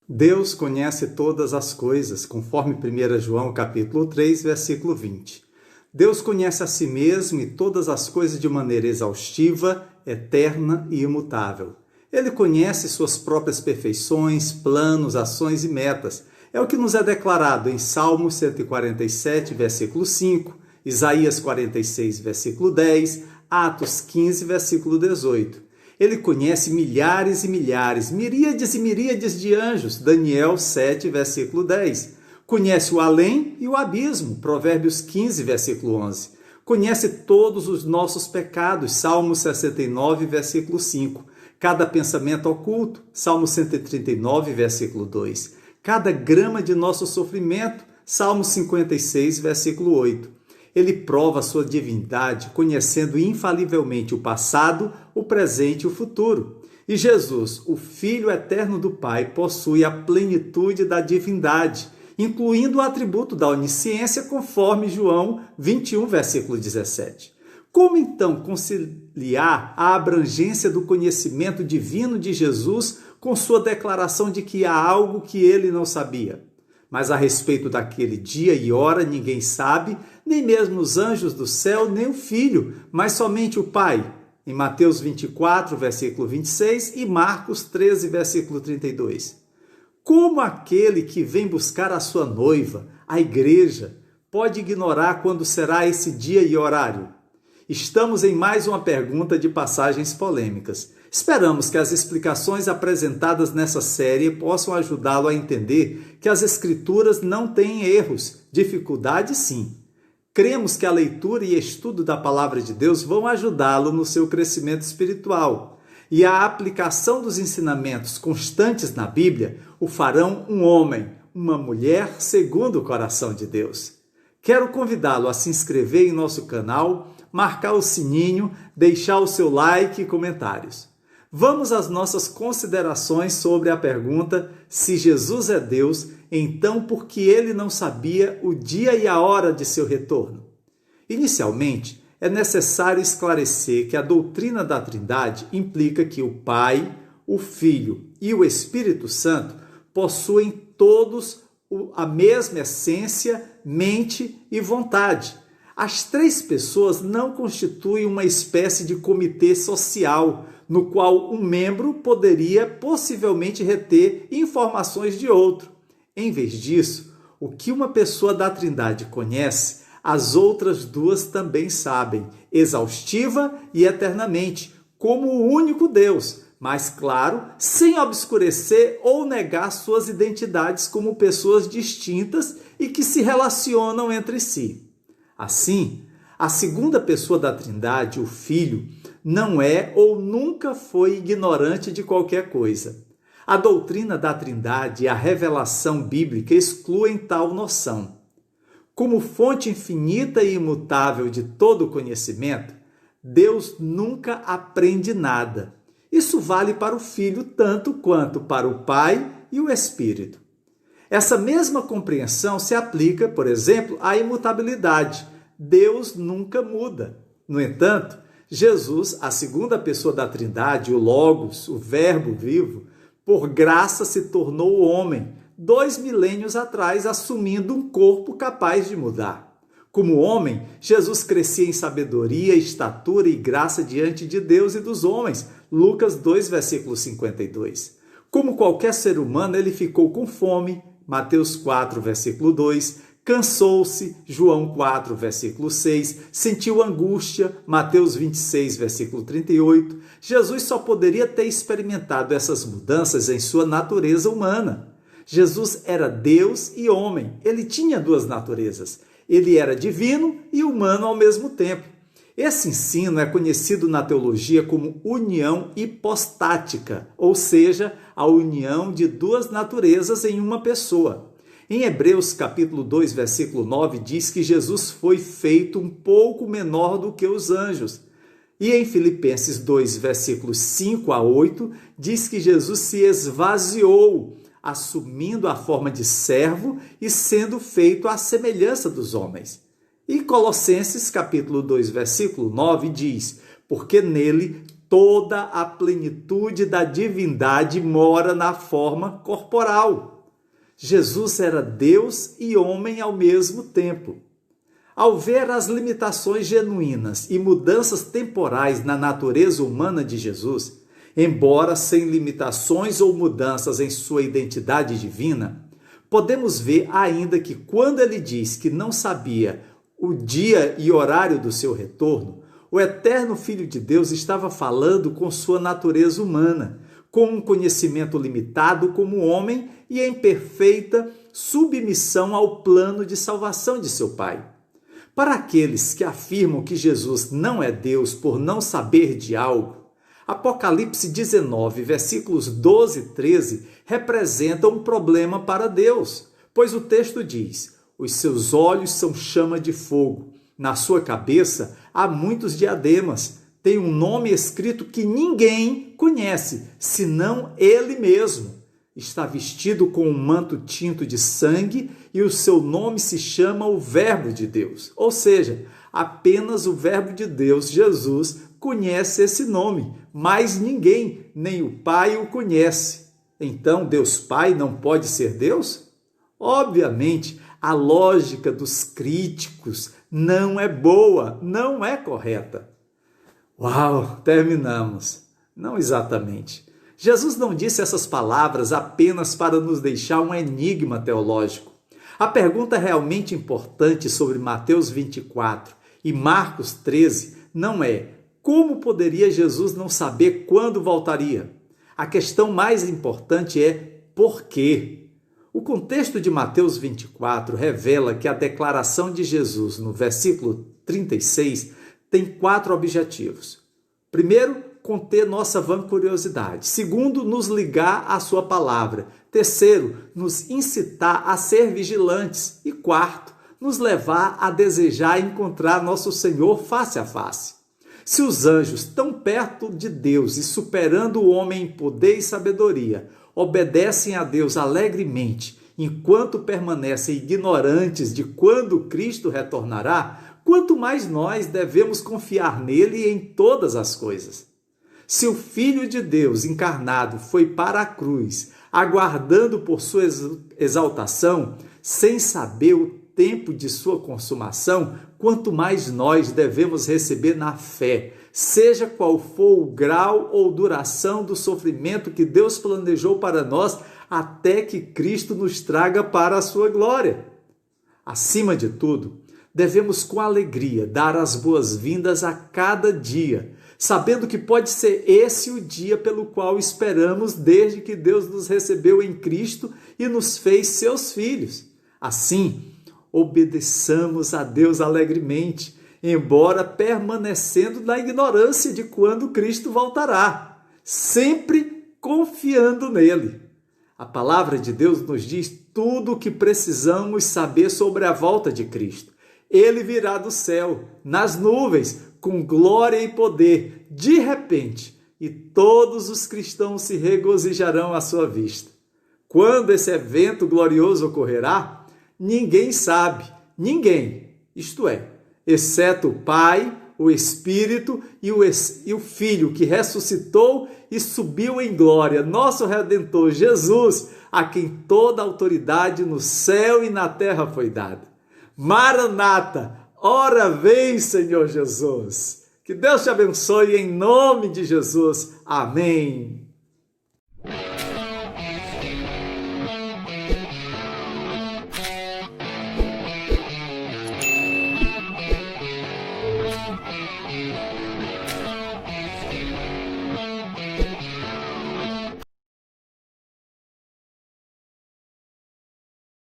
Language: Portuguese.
Deus conhece todas as coisas, conforme 1 João capítulo 3, versículo 20. Deus conhece a si mesmo e todas as coisas de maneira exaustiva, eterna e imutável. Ele conhece suas próprias perfeições, planos, ações e metas. É o que nos é declarado em Salmo 147, versículo 5, Isaías 46, versículo 10, Atos 15, versículo 18. Ele conhece milhares e milhares, miríades e miríades de anjos, Daniel 7, versículo 10. Conhece o além e o abismo, Provérbios 15, versículo 11. Conhece todos os nossos pecados, Salmo 69, versículo 5. Cada pensamento oculto, Salmo 139, versículo 2. Cada grama de nosso sofrimento, Salmo 56, versículo 8. Ele prova sua divindade conhecendo infalivelmente o passado, o presente e o futuro. E Jesus, o Filho eterno do Pai, possui a plenitude da divindade, incluindo o atributo da onisciência, conforme João 21, versículo 17. Como então conciliar a abrangência do conhecimento divino de Jesus com sua declaração de que há algo que ele não sabia? Mas a respeito daquele dia e hora ninguém sabe, nem mesmo os anjos do céu, nem o Filho, mas somente o Pai. Em Mateus 24, versículo 26 e Marcos 13, versículo 32. Como aquele que vem buscar a sua noiva, a igreja, pode ignorar quando será esse dia e horário? Estamos em mais uma pergunta de passagens polêmicas. Esperamos que as explicações apresentadas nessa série possam ajudá-lo a entender que as Escrituras não têm erros, dificuldades sim. Cremos que a leitura e estudo da Palavra de Deus vão ajudá-lo no seu crescimento espiritual. E a aplicação dos ensinamentos constantes na Bíblia o farão um homem, uma mulher segundo o coração de Deus. Quero convidá-lo a se inscrever em nosso canal, marcar o sininho, deixar o seu like e comentários. Vamos às nossas considerações sobre a pergunta: se Jesus é Deus, então por que ele não sabia o dia e a hora de seu retorno? Inicialmente, é necessário esclarecer que a doutrina da Trindade implica que o Pai, o Filho e o Espírito Santo possuem todos a mesma essência, mente e vontade. As três pessoas não constituem uma espécie de comitê social, no qual um membro poderia possivelmente reter informações de outro. Em vez disso, o que uma pessoa da Trindade conhece, as outras duas também sabem, exaustiva e eternamente, como o único Deus, mas, claro, sem obscurecer ou negar suas identidades como pessoas distintas e que se relacionam entre si. Assim, a segunda pessoa da Trindade, o Filho, não é ou nunca foi ignorante de qualquer coisa. A doutrina da Trindade e a revelação bíblica excluem tal noção. Como fonte infinita e imutável de todo o conhecimento, Deus nunca aprende nada. Isso vale para o Filho tanto quanto para o Pai e o Espírito. Essa mesma compreensão se aplica, por exemplo, à imutabilidade. Deus nunca muda. No entanto, Jesus, a segunda pessoa da Trindade, o Logos, o Verbo vivo, por graça se tornou homem, 2 milênios atrás, assumindo um corpo capaz de mudar. Como homem, Jesus crescia em sabedoria, estatura e graça diante de Deus e dos homens. Lucas 2, versículo 52. Como qualquer ser humano, ele ficou com fome. Mateus 4, versículo 2. Cansou-se, João 4, versículo 6, sentiu angústia, Mateus 26, versículo 38. Jesus só poderia ter experimentado essas mudanças em sua natureza humana. Jesus era Deus e homem, ele tinha duas naturezas. Ele era divino e humano ao mesmo tempo. Esse ensino é conhecido na teologia como união hipostática, ou seja, a união de duas naturezas em uma pessoa. Em Hebreus capítulo 2, versículo 9, diz que Jesus foi feito um pouco menor do que os anjos. E em Filipenses 2, versículos 5 a 8, diz que Jesus se esvaziou, assumindo a forma de servo e sendo feito à semelhança dos homens. E Colossenses capítulo 2, versículo 9 diz: porque nele toda a plenitude da divindade mora na forma corporal. Jesus era Deus e homem ao mesmo tempo. Ao ver as limitações genuínas e mudanças temporais na natureza humana de Jesus, embora sem limitações ou mudanças em sua identidade divina, podemos ver ainda que quando ele diz que não sabia o dia e horário do seu retorno, o eterno Filho de Deus estava falando com sua natureza humana, com um conhecimento limitado como homem e em perfeita submissão ao plano de salvação de seu Pai. Para aqueles que afirmam que Jesus não é Deus por não saber de algo, Apocalipse 19, versículos 12 e 13, representa um problema para Deus, pois o texto diz: os seus olhos são chama de fogo, na sua cabeça há muitos diademas, tem um nome escrito que ninguém conhece, senão ele mesmo. Está vestido com um manto tinto de sangue e o seu nome se chama o Verbo de Deus. Ou seja, apenas o Verbo de Deus, Jesus, conhece esse nome, mas ninguém, nem o Pai o conhece. Então, Deus Pai não pode ser Deus? Obviamente, a lógica dos críticos não é boa, não é correta. Uau, terminamos. Não exatamente. Jesus não disse essas palavras apenas para nos deixar um enigma teológico. A pergunta realmente importante sobre Mateus 24 e Marcos 13 não é como poderia Jesus não saber quando voltaria. A questão mais importante é por quê. O contexto de Mateus 24 revela que a declaração de Jesus no versículo 36 tem 4 objetivos. Primeiro, conter nossa vancuriosidade. Segundo, nos ligar à sua palavra. Terceiro, nos incitar a ser vigilantes. E quarto, nos levar a desejar encontrar nosso Senhor face a face. Se os anjos, tão perto de Deus e superando o homem em poder e sabedoria, obedecem a Deus alegremente, enquanto permanecem ignorantes de quando Cristo retornará, quanto mais nós devemos confiar nele em todas as coisas. Se o Filho de Deus encarnado foi para a cruz, aguardando por sua exaltação, sem saber o tempo de sua consumação, quanto mais nós devemos receber na fé, seja qual for o grau ou duração do sofrimento que Deus planejou para nós, até que Cristo nos traga para a sua glória. Acima de tudo, devemos com alegria dar as boas-vindas a cada dia, sabendo que pode ser esse o dia pelo qual esperamos desde que Deus nos recebeu em Cristo e nos fez seus filhos. Assim, obedeçamos a Deus alegremente, embora permanecendo na ignorância de quando Cristo voltará, sempre confiando nele. A palavra de Deus nos diz tudo o que precisamos saber sobre a volta de Cristo. Ele virá do céu, nas nuvens, com glória e poder, de repente, e todos os cristãos se regozijarão à sua vista. Quando esse evento glorioso ocorrerá, ninguém sabe, ninguém, isto é, exceto o Pai, o Espírito e o Filho que ressuscitou e subiu em glória, nosso Redentor Jesus, a quem toda a autoridade no céu e na terra foi dada. Maranata, ora vem, Senhor Jesus. Que Deus te abençoe em nome de Jesus. Amém.